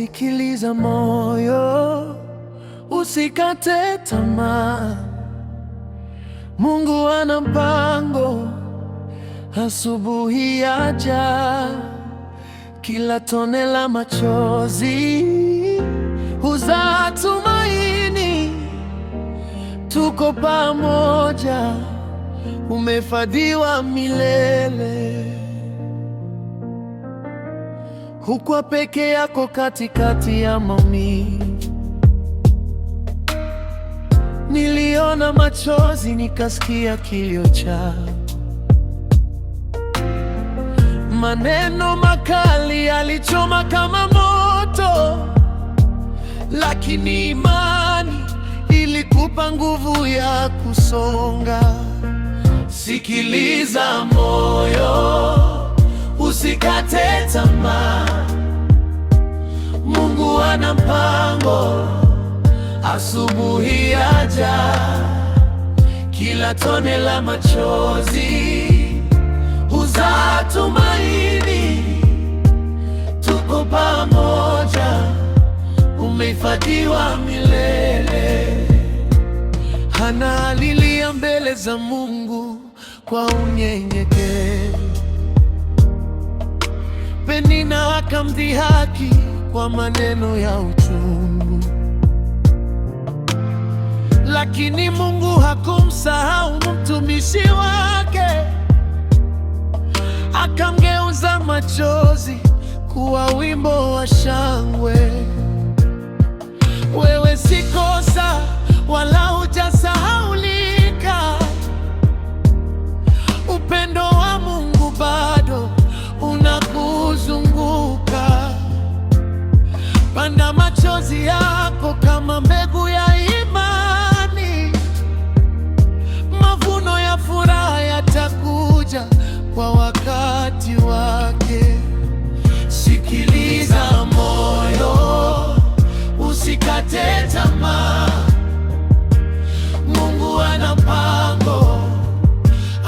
Sikiliza moyo, usikate tamaa. Mungu ana mpango, asubuhi yaja. Kila tone la machozi huzaa tumaini. Tuko pamoja, umehifadhiwa milele. Hukua peke yako katikati ya maumivu. Niliona machozi, nikasikia kilio chao. Maneno makali yalichoma kama moto, lakini imani ilikupa nguvu ya kusonga. Sikiliza moyo, usikate tamaa. Mungu ana mpango, asubuhi yaja. Kila tone la machozi huzaa tumaini. Tuko pamoja, umehifadhiwa milele. Hana alilia mbele za Mungu kwa unyenyekevu. Penina akamdhihaki kwa maneno ya uchungu, lakini Mungu hakumsahau mtumishi wake. Akamgeuza machozi kuwa wimbo wa shangwe. Wewe si kosa wala hujasahaulika. Upendo wa Mungu bado unakuzunguka. Panda machozi yako kama mbegu ya imani. Mavuno ya furaha yatakuja kwa wakati wake. Sikiliza moyo, usikate tamaa. Mungu ana mpango,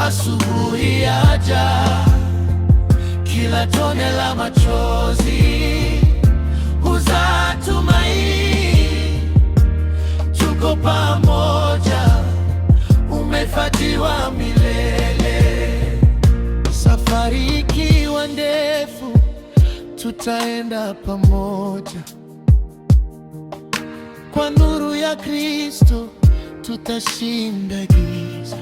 asubuhi yaja. Kila tone la machozi huzaa tumaini. Tuko pamoja, umehifadhiwa milele. Safari ikiwa ndefu, tutaenda pamoja. Kwa nuru ya Kristo tutashinda giza.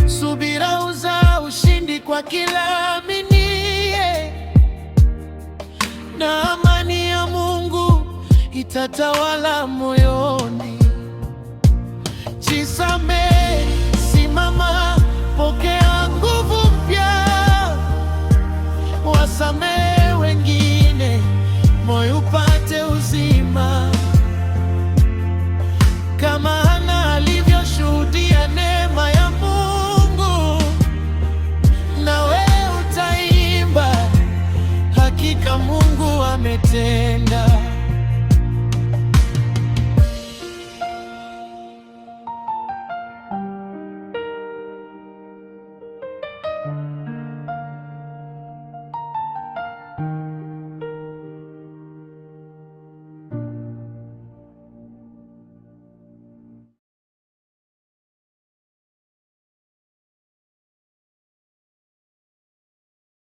Subira huzaa ushindi kwa kila aminiye, na amani ya Mungu itatawala moyoni. Jisamehe